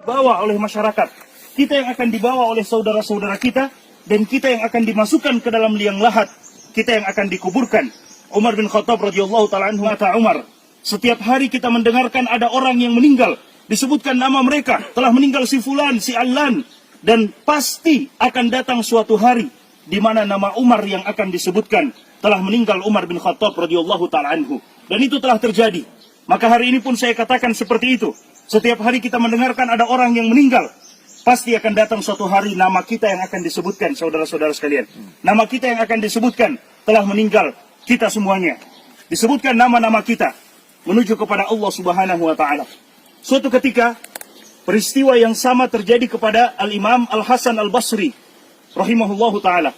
dibawa oleh masyarakat, kita yang akan dibawa oleh saudara-saudara kita, dan kita yang akan dimasukkan ke dalam liang lahat, kita yang akan dikuburkan. Umar bin Khattab radhiyallahu ta'ala anhu kata Umar, setiap hari kita mendengarkan ada orang yang meninggal, disebutkan nama mereka, telah meninggal si fulan, si allan, dan pasti akan datang suatu hari di mana nama Umar yang akan disebutkan, telah meninggal Umar bin Khattab radhiyallahu ta'ala anhu. Dan itu telah terjadi. Maka hari ini pun saya katakan seperti itu. Setiap hari kita mendengarkan ada orang yang meninggal, pasti akan datang suatu hari nama kita yang akan disebutkan, saudara-saudara sekalian. Nama kita yang akan disebutkan, telah meninggal kita semuanya. Disebutkan nama-nama kita menuju kepada Allah Subhanahu wa Ta'ala. Suatu ketika, peristiwa yang sama terjadi kepada Al-Imam Al-Hasan Al-Basri rahimahullahu ta'ala.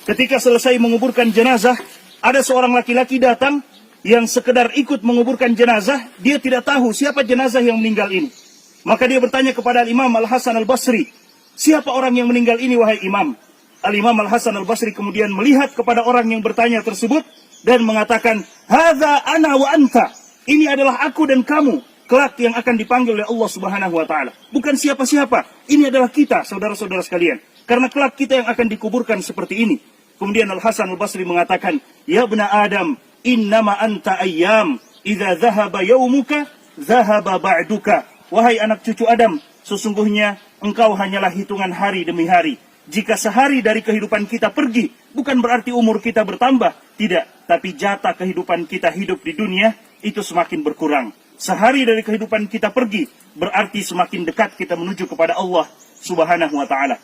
Ketika selesai menguburkan jenazah, ada seorang laki-laki datang yang sekedar ikut menguburkan jenazah. Dia tidak tahu siapa jenazah yang meninggal ini. Maka dia bertanya kepada Al-Imam Al-Hasan Al-Basri, siapa orang yang meninggal ini wahai imam? Al-Imam Al-Hasan Al-Basri kemudian melihat kepada orang yang bertanya tersebut dan mengatakan, hadza ana wa anta. Ini adalah aku dan kamu, kelak yang akan dipanggil oleh Allah Subhanahu wa Ta'ala. Bukan siapa-siapa, ini adalah kita, saudara-saudara sekalian. Karena kelak kita yang akan dikuburkan seperti ini. Kemudian Al-Hasan Al-Basri mengatakan, ya bna Adam, innama anta ayyam, idza dhahaba yaumuka, dhahaba ba'duka. Wahai anak cucu Adam, sesungguhnya engkau hanyalah hitungan hari demi hari. Jika sehari dari kehidupan kita pergi, bukan berarti umur kita bertambah. Tidak, tapi jatah kehidupan kita hidup di dunia, itu semakin berkurang. Sehari dari kehidupan kita pergi, berarti semakin dekat kita menuju kepada Allah Subhanahu wa Ta'ala.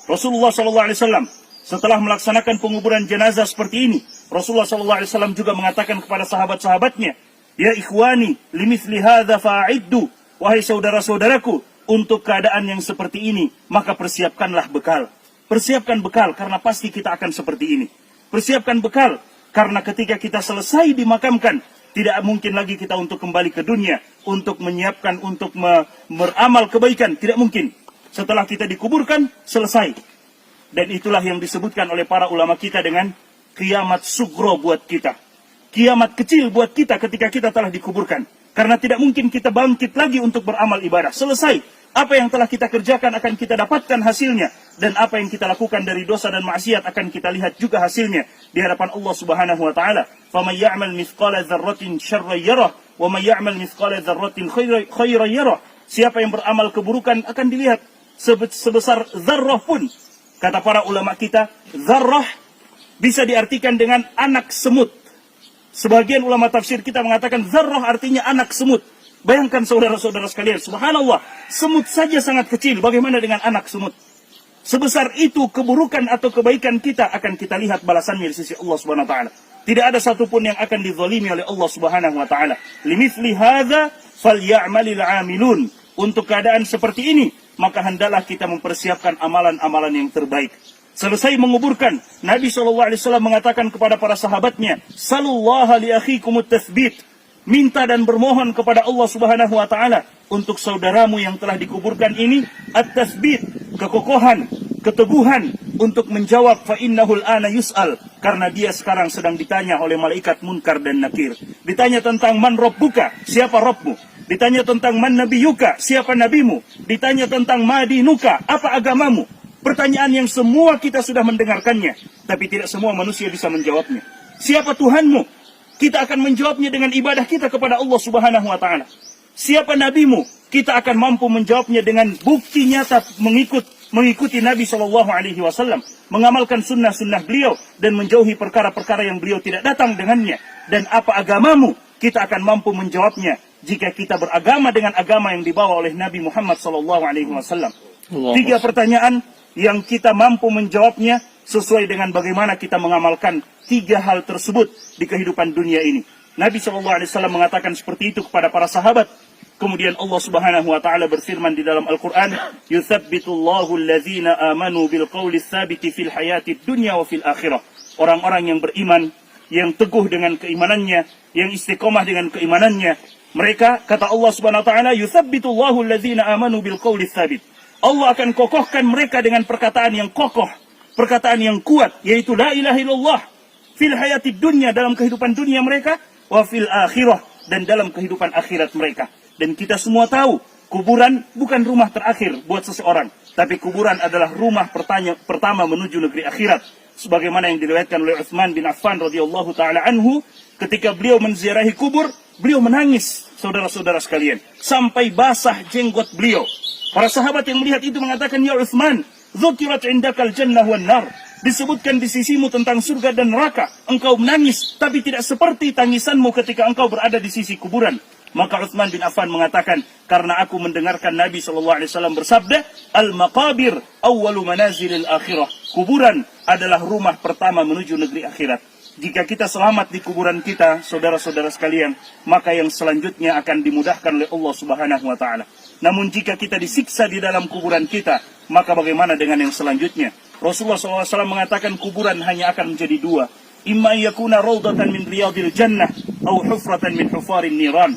Rasulullah SAW setelah melaksanakan penguburan jenazah seperti ini, Rasulullah SAW juga mengatakan kepada sahabat-sahabatnya, ya ikhwani, limithli hadza fa'iddu. Wahai saudara-saudaraku, untuk keadaan yang seperti ini, maka persiapkanlah bekal. Persiapkan bekal, karena pasti kita akan seperti ini. Persiapkan bekal, karena ketika kita selesai dimakamkan, tidak mungkin lagi kita untuk kembali ke dunia, untuk menyiapkan, untuk beramal kebaikan. Tidak mungkin. Setelah kita dikuburkan, selesai. Dan itulah yang disebutkan oleh para ulama kita dengan kiamat sugro buat kita. Kiamat kecil buat kita ketika kita telah dikuburkan. Karena tidak mungkin kita bangkit lagi untuk beramal ibadah. Selesai. Apa yang telah kita kerjakan akan kita dapatkan hasilnya. Dan apa yang kita lakukan dari dosa dan maksiat akan kita lihat juga hasilnya di hadapan Allah Subhanahu wa Ta'ala. فَمَنْ يَعْمَلْ مِثْقَالَ ذَرَّةٍ شَرًّا يَرَهُ وَمَنْ يَعْمَلْ مِثْقَالَ ذَرَّةٍ خَيْرًا يَرَهُ. Siapa yang beramal keburukan akan dilihat sebesar zarrah pun. Kata para ulama kita, zarrah bisa diartikan dengan anak semut. Sebagian ulama tafsir kita mengatakan zarrah artinya anak semut. Bayangkan saudara-saudara sekalian, subhanallah, semut saja sangat kecil, bagaimana dengan anak semut? Sebesar itu keburukan atau kebaikan kita akan kita lihat balasannya di sisi Allah Subhanahu wa Ta'ala. Tidak ada satupun yang akan dizalimi oleh Allah Subhanahu wa Ta'ala. Limithli hadza falyamalil 'amilun. Untuk keadaan seperti ini, maka hendaklah kita mempersiapkan amalan-amalan yang terbaik. Selesai menguburkan, Nabi SAW mengatakan kepada para sahabatnya, Salullaha li akhikumut tathbit. Minta dan bermohon kepada Allah Subhanahu wa Ta'ala untuk saudaramu yang telah dikuburkan ini at-tathbit, kekokohan, keteguhan untuk menjawab fa innahul ana yus'al, karena dia sekarang sedang ditanya oleh malaikat Munkar dan Nakir. Ditanya tentang man rabbuka, siapa Rabbmu? Ditanya tentang man nabiyuka, siapa nabimu? Ditanya tentang madinuka, apa agamamu? Pertanyaan yang semua kita sudah mendengarkannya, tapi tidak semua manusia bisa menjawabnya. Siapa Tuhanmu? Kita akan menjawabnya dengan ibadah kita kepada Allah Subhanahu wa Ta'ala. Siapa nabimu? Kita akan mampu menjawabnya dengan bukti nyata mengikuti Nabi SAW, mengamalkan sunnah-sunnah beliau dan menjauhi perkara-perkara yang beliau tidak datang dengannya. Dan apa agamamu? Kita akan mampu menjawabnya jika kita beragama dengan agama yang dibawa oleh Nabi Muhammad SAW. 3 pertanyaan yang kita mampu menjawabnya sesuai dengan bagaimana kita mengamalkan 3 hal tersebut di kehidupan dunia ini. Nabi SAW mengatakan seperti itu kepada para sahabat. Kemudian Allah Subhanahu wa Ta'ala berfirman di dalam Al-Quran, Yuthabbitullahu allazina amanu bilqawli tsabiti fil hayatid dunya wa fil akhirah. Orang-orang yang beriman, yang teguh dengan keimanannya, yang istiqomah dengan keimanannya, mereka, kata Allah Subhanahu wa Ta'ala, Yuthabbitullahu allazina amanu bilqawli tsabit. Allah akan kokohkan mereka dengan perkataan yang kokoh, perkataan yang kuat, yaitu la ilaha illallah fil hayatid dunya, dalam kehidupan dunia mereka, wa fil akhirah, dan dalam kehidupan akhirat mereka. Dan kita semua tahu Kuburan bukan rumah terakhir buat seseorang, tapi kuburan adalah rumah pertama menuju negeri akhirat. Sebagaimana yang diriwayatkan oleh Utsman bin Affan radhiyallahu taala anhu, ketika beliau menziarahi kubur, beliau menangis, saudara-saudara sekalian, sampai basah jenggot beliau. Para sahabat yang melihat itu mengatakan, "Ya Utsman, dzukirat indakal jannah wan nar." Disebutkan di sisimu tentang surga dan neraka. Engkau menangis, tapi tidak seperti tangisanmu ketika engkau berada di sisi kuburan. Maka Utsman bin Affan mengatakan, karena aku mendengarkan Nabi SAW bersabda, "Al-maqabir awwalu manazilil akhirah." Kuburan adalah rumah pertama menuju negeri akhirat. Jika kita selamat di kuburan kita, saudara-saudara sekalian, maka yang selanjutnya akan dimudahkan oleh Allah Subhanahu wa taala. Namun jika kita disiksa di dalam kuburan kita, maka bagaimana dengan yang selanjutnya? Rasulullah SAW mengatakan kuburan hanya akan menjadi dua. Imma yakuna rawdatan min riyadil jannah atau hufratan min hufarin niran.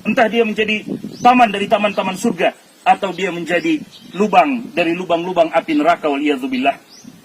Entah dia menjadi taman dari taman-taman surga, atau dia menjadi lubang dari lubang-lubang api neraka, waliyadzubillah.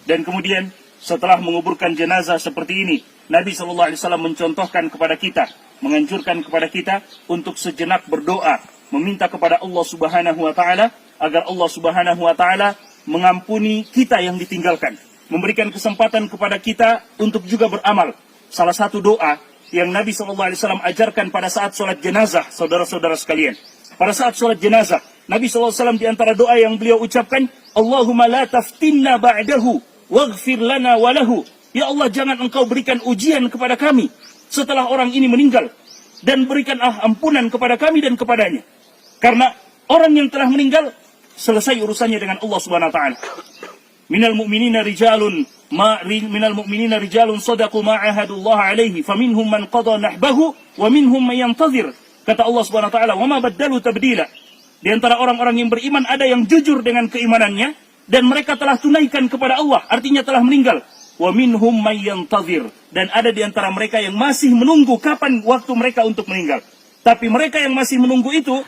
Dan kemudian setelah menguburkan jenazah seperti ini, Nabi SAW mencontohkan kepada kita, menganjurkan kepada kita untuk sejenak berdoa, meminta kepada Allah Subhanahu wa taala agar Allah Subhanahu wa taala mengampuni kita yang ditinggalkan, memberikan kesempatan kepada kita untuk juga beramal. Salah satu doa yang Nabi SAW ajarkan pada saat sholat jenazah, saudara-saudara sekalian. Pada saat sholat jenazah, Nabi SAW di antara doa yang beliau ucapkan, "Allahumma la taftinna ba'dahu, waghfir lana walahu." Ya Allah, jangan engkau berikan ujian kepada kami setelah orang ini meninggal, dan berikan ampunan kepada kami dan kepadanya. Karena orang yang telah meninggal, selesai urusannya dengan Allah Subhanahu wa taala. Minal mu'minina rijalun sadaqu ma ahadullah alaihi faminhum man qada nahbahu wa minhum man yantazir. Kata Allah Subhanahu wa taala, "Wa ma baddalu tabdila." Di antara orang-orang yang beriman ada yang jujur dengan keimanannya dan mereka telah tunaikan kepada Allah, artinya telah meninggal. Wa minhum man yantazir, dan ada di antara mereka yang masih menunggu kapan waktu mereka untuk meninggal. Tapi mereka yang masih menunggu itu,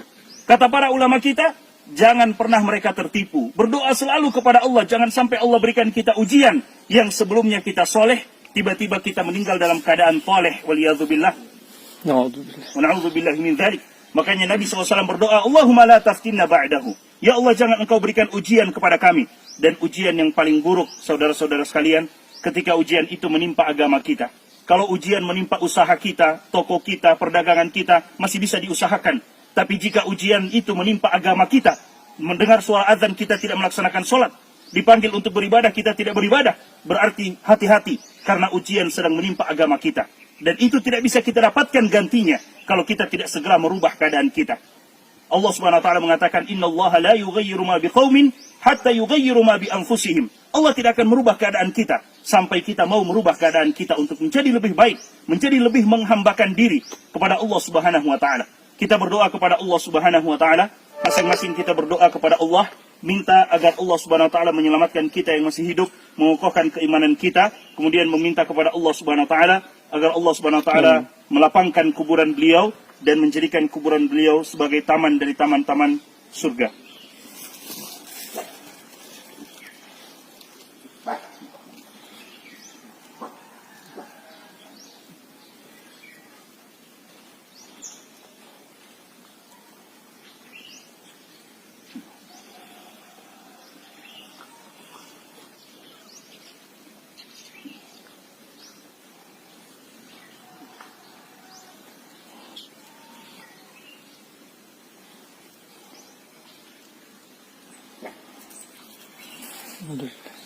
kata para ulama kita, jangan pernah mereka tertipu. Berdoa selalu kepada Allah. Jangan sampai Allah berikan kita ujian yang sebelumnya kita soleh, tiba-tiba kita meninggal dalam keadaan toleh. Waliyadzubillah. Na'udzubillah min dzalik. Makanya Nabi SAW berdoa, "Allahumma la taftinna ba'dahu." Ya Allah, jangan engkau berikan ujian kepada kami. Dan ujian yang paling buruk, saudara-saudara sekalian, ketika ujian itu menimpa agama kita. Kalau ujian menimpa usaha kita, toko kita, perdagangan kita, masih bisa diusahakan. Tapi jika ujian itu menimpa agama kita, mendengar suara azan kita tidak melaksanakan sholat, dipanggil untuk beribadah kita tidak beribadah, berarti hati-hati karena ujian sedang menimpa agama kita. Dan itu tidak bisa kita dapatkan gantinya kalau kita tidak segera merubah keadaan kita. Allah Subhanahu wa taala mengatakan, "Innallaha la yughayyiru ma biqaumin hatta yughayyiru ma bi anfusihim." Allah tidak akan merubah keadaan kita sampai kita mau merubah keadaan kita untuk menjadi lebih baik, menjadi lebih menghambakan diri kepada Allah Subhanahu wa taala. Kita berdoa kepada Allah Subhanahu wa taala, masing-masing kita berdoa kepada Allah, minta agar Allah Subhanahu wa taala menyelamatkan kita yang masih hidup, mengokohkan keimanan kita, kemudian meminta kepada Allah Subhanahu wa taala agar Allah Subhanahu wa taala melapangkan kuburan beliau dan menjadikan kuburan beliau sebagai taman dari taman-taman surga. Alhamdulillah.